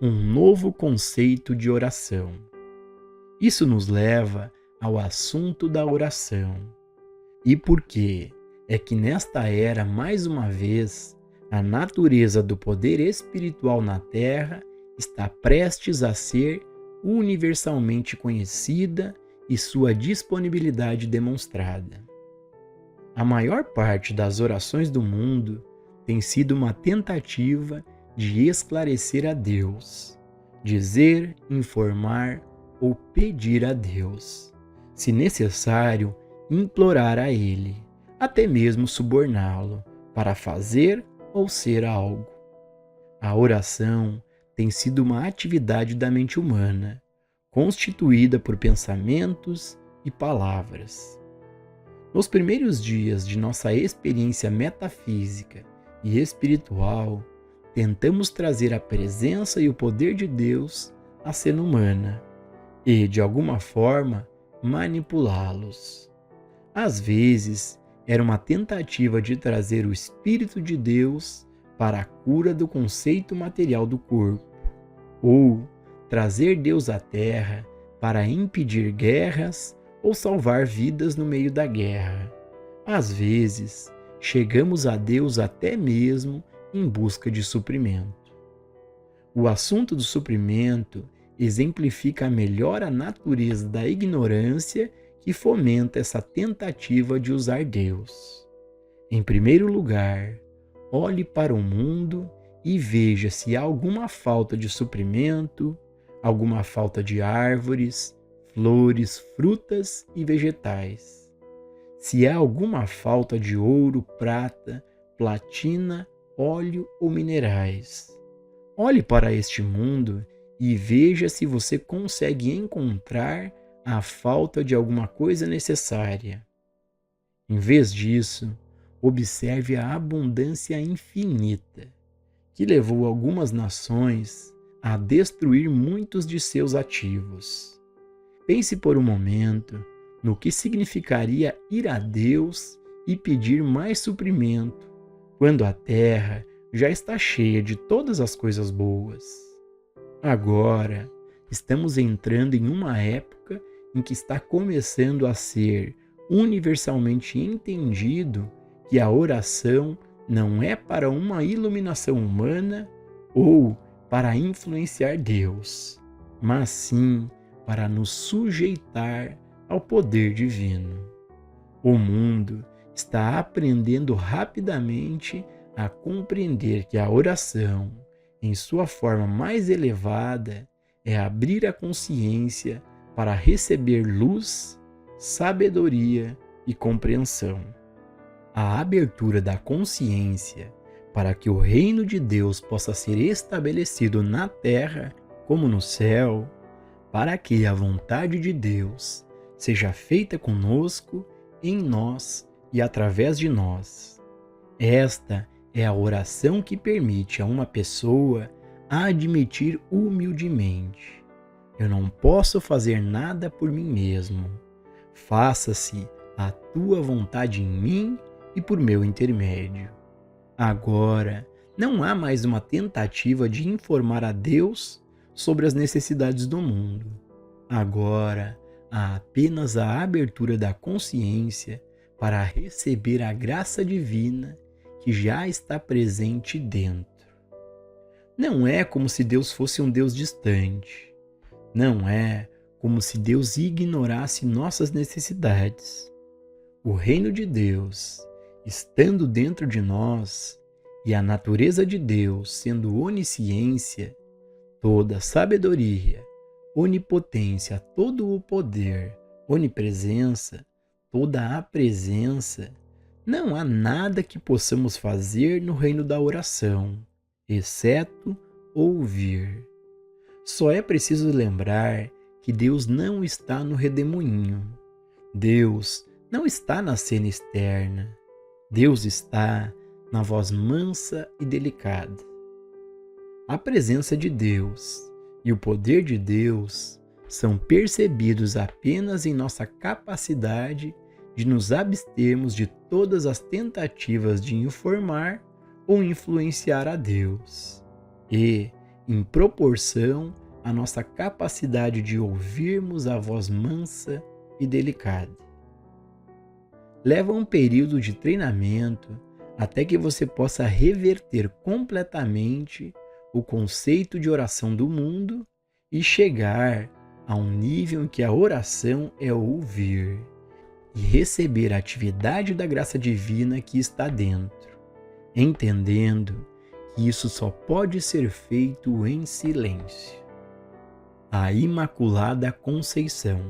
um novo conceito de oração. Isso nos leva ao assunto da oração. E por quê? É que nesta era, mais uma vez, a natureza do poder espiritual na Terra está prestes a ser universalmente conhecida e sua disponibilidade demonstrada. A maior parte das orações do mundo tem sido uma tentativa de esclarecer a Deus, dizer, informar ou pedir a Deus, se necessário, implorar a Ele, até mesmo suborná-lo para fazer ou ser algo. A oração tem sido uma atividade da mente humana, constituída por pensamentos e palavras. Nos primeiros dias de nossa experiência metafísica e espiritual, tentamos trazer a presença e o poder de Deus à cena humana e, de alguma forma, manipulá-los. Às vezes, era uma tentativa de trazer o Espírito de Deus para a cura do conceito material do corpo, ou trazer Deus à Terra para impedir guerras ou salvar vidas no meio da guerra. Às vezes, chegamos a Deus até mesmo em busca de suprimento. O assunto do suprimento exemplifica melhor a natureza da ignorância que fomenta essa tentativa de usar Deus. Em primeiro lugar, olhe para o mundo e veja se há alguma falta de suprimento, alguma falta de árvores, flores, frutas e vegetais. Se há alguma falta de ouro, prata, platina, óleo ou minerais. Olhe para este mundo e veja se você consegue encontrar a falta de alguma coisa necessária. Em vez disso, observe a abundância infinita, que levou algumas nações a destruir muitos de seus ativos. Pense por um momento no que significaria ir a Deus e pedir mais suprimento, quando a terra já está cheia de todas as coisas boas. Agora, estamos entrando em uma época em que está começando a ser universalmente entendido que a oração não é para uma iluminação humana ou para influenciar Deus, mas sim para nos sujeitar ao poder divino. O mundo está aprendendo rapidamente a compreender que a oração, em sua forma mais elevada, é abrir a consciência para receber luz, sabedoria e compreensão. A abertura da consciência para que o reino de Deus possa ser estabelecido na terra como no céu, para que a vontade de Deus seja feita conosco, em nós e através de nós. Esta é a oração que permite a uma pessoa admitir humildemente: eu não posso fazer nada por mim mesmo. Faça-se a tua vontade em mim e por meu intermédio. Agora, não há mais uma tentativa de informar a Deus sobre as necessidades do mundo. Agora, há apenas a abertura da consciência para receber a graça divina que já está presente dentro. Não é como se Deus fosse um Deus distante. Não é como se Deus ignorasse nossas necessidades. O reino de Deus, estando dentro de nós, e a natureza de Deus sendo onisciência, toda sabedoria, onipotência, todo o poder, onipresença, toda a presença, não há nada que possamos fazer no reino da oração, exceto ouvir. Só é preciso lembrar que Deus não está no redemoinho. Deus não está na cena externa. Deus está na voz mansa e delicada. A presença de Deus e o poder de Deus são percebidos apenas em nossa capacidade de nos abstermos de todas as tentativas de informar ou influenciar a Deus. E, em proporção à nossa capacidade de ouvirmos a voz mansa e delicada. Leva um período de treinamento até que você possa reverter completamente o conceito de oração do mundo e chegar a um nível em que a oração é ouvir e receber a atividade da graça divina que está dentro, entendendo que isso só pode ser feito em silêncio. A Imaculada Conceição.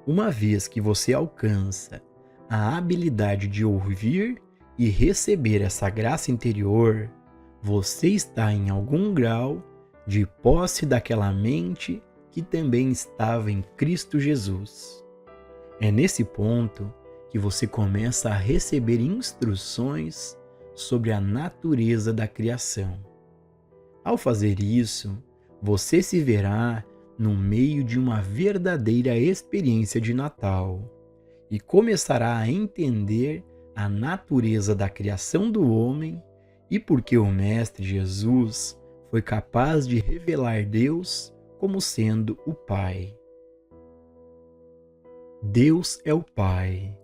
Uma vez que você alcança a habilidade de ouvir e receber essa graça interior, você está em algum grau de posse daquela mente que também estava em Cristo Jesus. É nesse ponto que você começa a receber instruções sobre a natureza da criação. Ao fazer isso, você se verá no meio de uma verdadeira experiência de Natal e começará a entender a natureza da criação do homem e por que o Mestre Jesus foi capaz de revelar Deus como sendo o Pai. Deus é o Pai.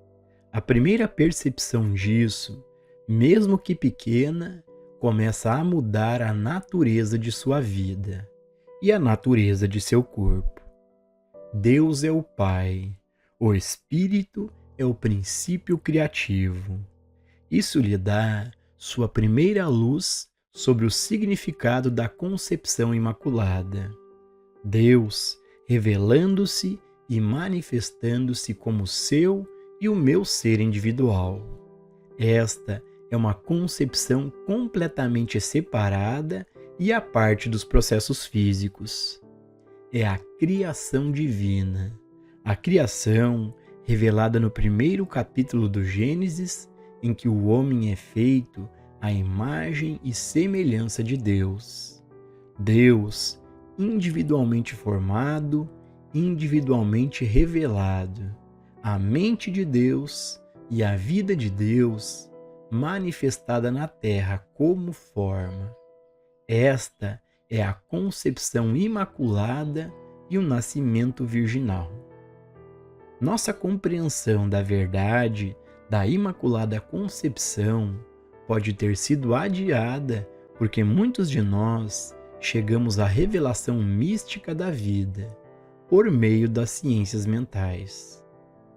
A primeira percepção disso, mesmo que pequena, começa a mudar a natureza de sua vida e a natureza de seu corpo. Deus é o Pai. O Espírito é o princípio criativo. Isso lhe dá sua primeira luz sobre o significado da concepção imaculada. Deus revelando-se e manifestando-se como seu e o meu ser individual. Esta é uma concepção completamente separada e à parte dos processos físicos. É a criação divina. A criação revelada no primeiro capítulo do Gênesis, em que o homem é feito à imagem e semelhança de Deus. Deus, individualmente formado, individualmente revelado, a mente de Deus e a vida de Deus manifestada na terra como forma. Esta é a concepção imaculada e o nascimento virginal. Nossa compreensão da verdade da Imaculada Concepção pode ter sido adiada porque muitos de nós chegamos à revelação mística da vida por meio das ciências mentais.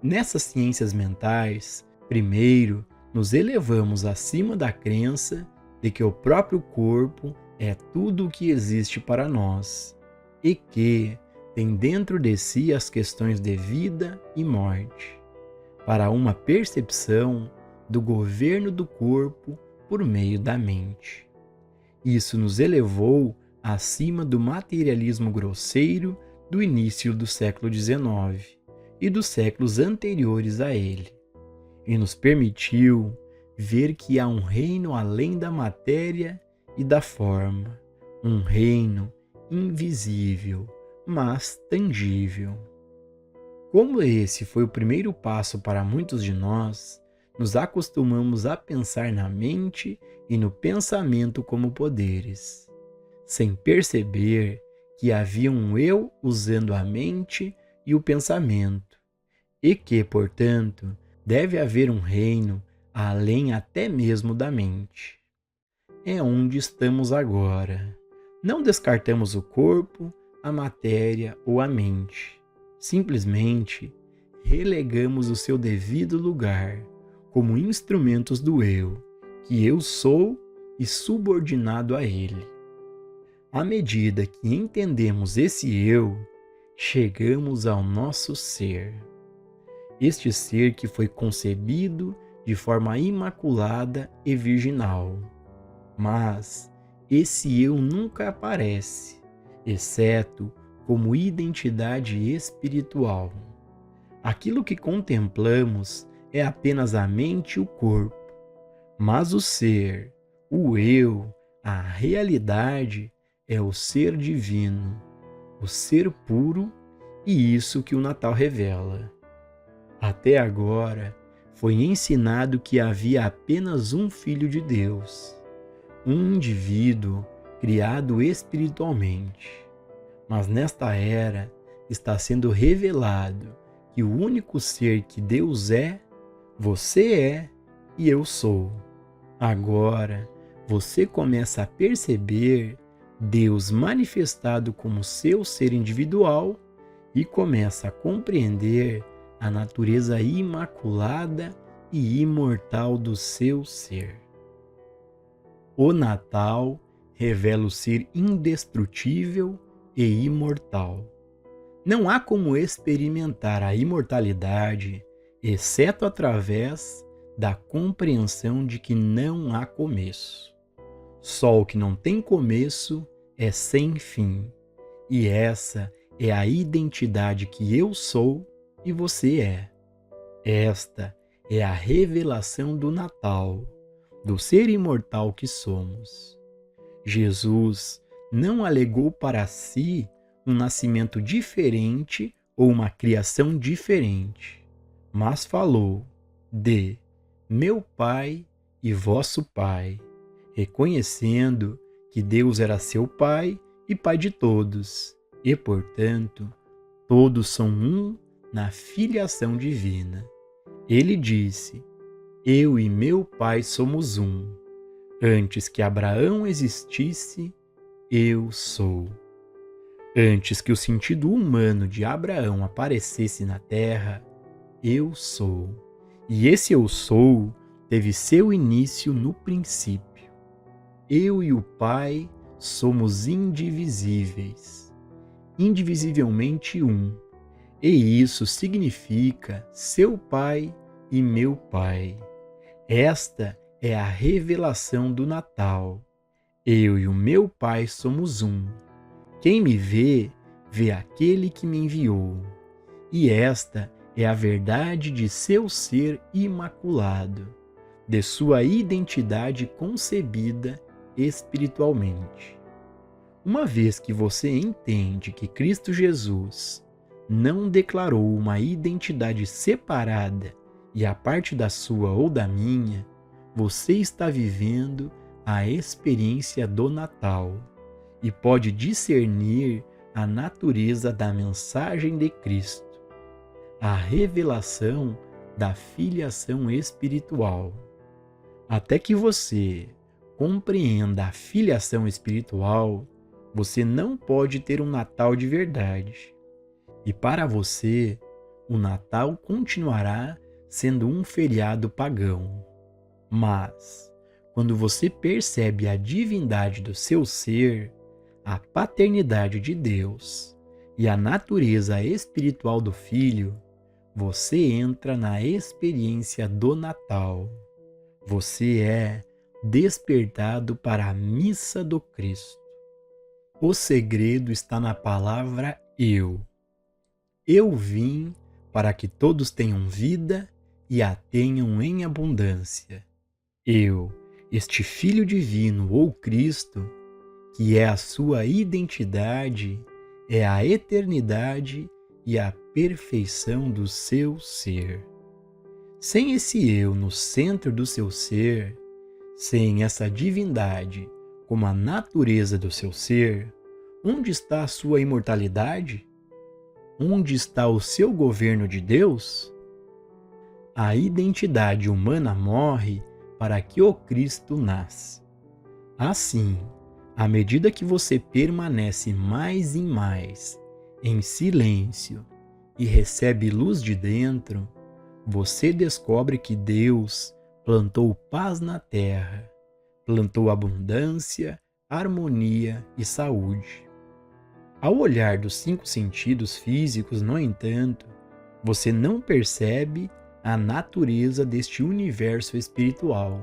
Nessas ciências mentais, primeiro nos elevamos acima da crença de que o próprio corpo é tudo o que existe para nós e que tem dentro de si as questões de vida e morte, para uma percepção do governo do corpo por meio da mente. Isso nos elevou acima do materialismo grosseiro do início do século XIX e dos séculos anteriores a ele, e nos permitiu ver que há um reino além da matéria e da forma, um reino invisível, mas tangível. Como esse foi o primeiro passo para muitos de nós, nos acostumamos a pensar na mente e no pensamento como poderes, sem perceber que havia um eu usando a mente e o pensamento, e que, portanto, deve haver um reino além até mesmo da mente. É onde estamos agora. Não descartamos o corpo, a matéria ou a mente. Simplesmente relegamos o seu devido lugar como instrumentos do eu, que eu sou e subordinado a ele. À medida que entendemos esse eu, chegamos ao nosso ser. Este ser que foi concebido de forma imaculada e virginal. Mas esse eu nunca aparece, exceto como identidade espiritual. Aquilo que contemplamos é apenas a mente e o corpo, mas o ser, o eu, a realidade é o ser divino, o ser puro, e isso que o Natal revela. Até agora, foi ensinado que havia apenas um Filho de Deus, um indivíduo criado espiritualmente. Mas nesta era está sendo revelado que o único ser que Deus é, você é e eu sou. Agora você começa a perceber Deus manifestado como seu ser individual e começa a compreender a natureza imaculada e imortal do seu ser. O Natal revela o ser indestrutível e imortal. Não há como experimentar a imortalidade, exceto através da compreensão de que não há começo. Só o que não tem começo é sem fim, e essa é a identidade que eu sou e você é. Esta é a revelação do Natal, do ser imortal que somos. Jesus não alegou para si um nascimento diferente ou uma criação diferente, mas falou de meu Pai e vosso Pai, reconhecendo que Deus era seu Pai e Pai de todos, e, portanto, todos são um na filiação divina. Ele disse: eu e meu Pai somos um. Antes que Abraão existisse, eu sou. Antes que o sentido humano de Abraão aparecesse na terra, eu sou. E esse eu sou teve seu início no princípio. Eu e o Pai somos indivisíveis, indivisivelmente um. E isso significa seu Pai e meu Pai. Esta é a revelação do Natal. Eu e o meu Pai somos um. Quem me vê, vê aquele que me enviou. E esta é a verdade de seu ser imaculado, de sua identidade concebida espiritualmente. Uma vez que você entende que Cristo Jesus não declarou uma identidade separada e a parte da sua ou da minha, você está vivendo a experiência do Natal e pode discernir a natureza da mensagem de Cristo, a revelação da filiação espiritual. Até que você compreenda a filiação espiritual, você não pode ter um Natal de verdade. E para você, o Natal continuará sendo um feriado pagão. Mas, quando você percebe a divindade do seu ser, a paternidade de Deus e a natureza espiritual do Filho, você entra na experiência do Natal. Você é despertado para a missa do Cristo. O segredo está na palavra eu. Eu vim para que todos tenham vida e a tenham em abundância. Eu, este Filho Divino ou Cristo, que é a sua identidade, é a eternidade e a perfeição do seu ser. Sem esse eu no centro do seu ser, sem essa divindade como a natureza do seu ser, onde está a sua imortalidade? Onde está o seu governo de Deus? A identidade humana morre para que o Cristo nasça. Assim, à medida que você permanece mais e mais em silêncio e recebe luz de dentro, você descobre que Deus plantou paz na terra, plantou abundância, harmonia e saúde. Ao olhar dos 5 sentidos físicos, no entanto, você não percebe a natureza deste universo espiritual,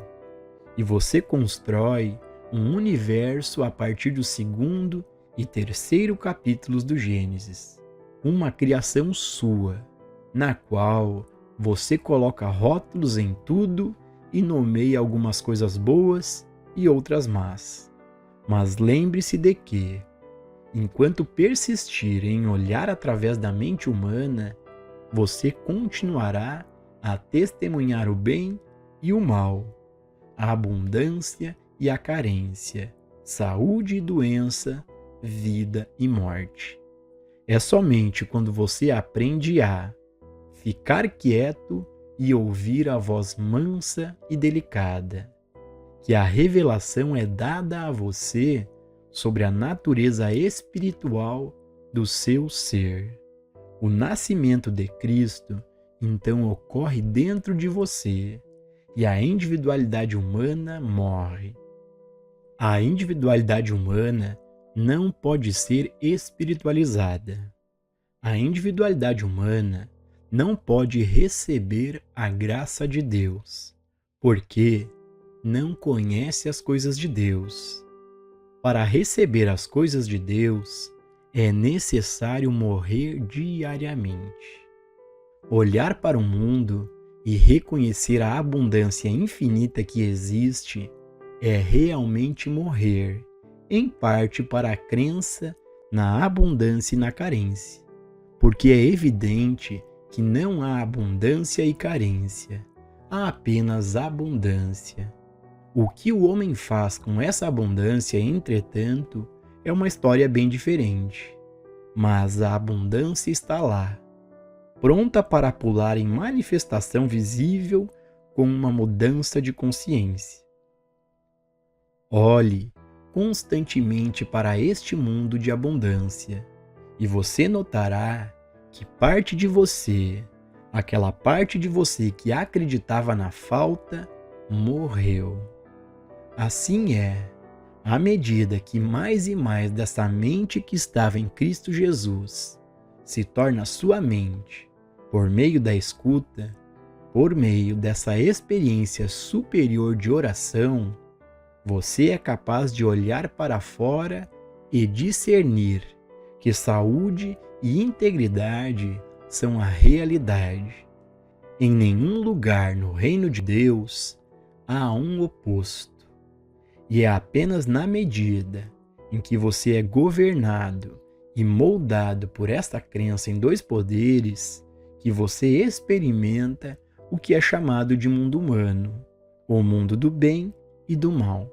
e você constrói um universo a partir do 2º e 3º capítulos do Gênesis, uma criação sua, na qual você coloca rótulos em tudo e nomeia algumas coisas boas e outras más. Mas lembre-se de que, enquanto persistir em olhar através da mente humana, você continuará a testemunhar o bem e o mal, a abundância e a carência, saúde e doença, vida e morte. É somente quando você aprende a ficar quieto e ouvir a voz mansa e delicada, que a revelação é dada a você sobre a natureza espiritual do seu ser. O nascimento de Cristo, então, ocorre dentro de você e a individualidade humana morre. A individualidade humana não pode ser espiritualizada. A individualidade humana não pode receber a graça de Deus, porque não conhece as coisas de Deus. Para receber as coisas de Deus, é necessário morrer diariamente. Olhar para o mundo e reconhecer a abundância infinita que existe é realmente morrer, em parte para a crença na abundância e na carência, porque é evidente que não há abundância e carência, há apenas abundância. O que o homem faz com essa abundância, entretanto, é uma história bem diferente. Mas a abundância está lá, pronta para pular em manifestação visível com uma mudança de consciência. Olhe constantemente para este mundo de abundância e você notará que parte de você, aquela parte de você que acreditava na falta, morreu. Assim é, à medida que mais e mais dessa mente que estava em Cristo Jesus se torna sua mente, por meio da escuta, por meio dessa experiência superior de oração, você é capaz de olhar para fora e discernir que saúde e integridade são a realidade. Em nenhum lugar no reino de Deus há um oposto. E é apenas na medida em que você é governado e moldado por esta crença em dois poderes que você experimenta o que é chamado de mundo humano, o mundo do bem e do mal.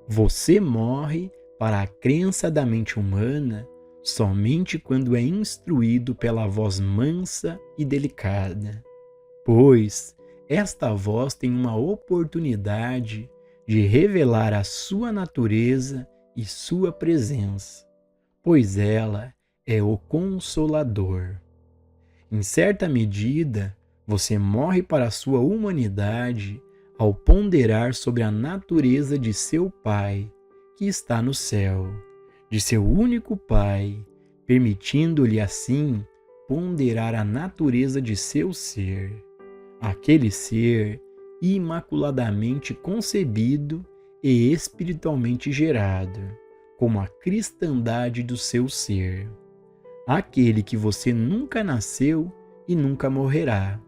Você morre para a crença da mente humana somente quando é instruído pela voz mansa e delicada, pois esta voz tem uma oportunidade de revelar a sua natureza e sua presença, pois ela é o Consolador. Em certa medida, você morre para a sua humanidade ao ponderar sobre a natureza de seu Pai, que está no céu, de seu único Pai, permitindo-lhe assim ponderar a natureza de seu ser, aquele ser imaculadamente concebido e espiritualmente gerado, como a cristandade do seu ser, aquele que você nunca nasceu e nunca morrerá,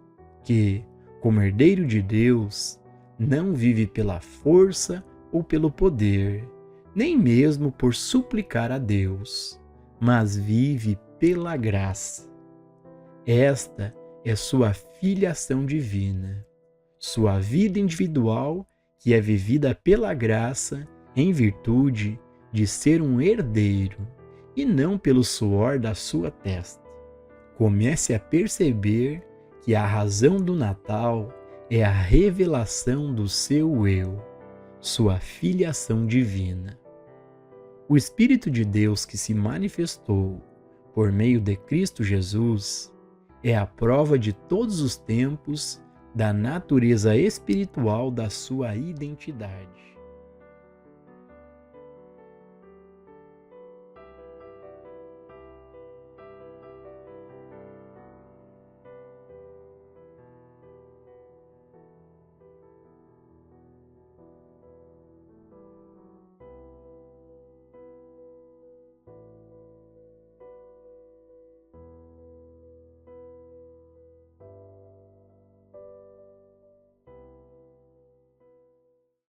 que, como herdeiro de Deus, não vive pela força ou pelo poder, nem mesmo por suplicar a Deus, mas vive pela graça. Esta é sua filiação divina, sua vida individual que é vivida pela graça em virtude de ser um herdeiro e não pelo suor da sua testa. Comece a perceber que a razão do Natal é a revelação do seu eu, sua filiação divina. O Espírito de Deus que se manifestou por meio de Cristo Jesus é a prova de todos os tempos da natureza espiritual da sua identidade.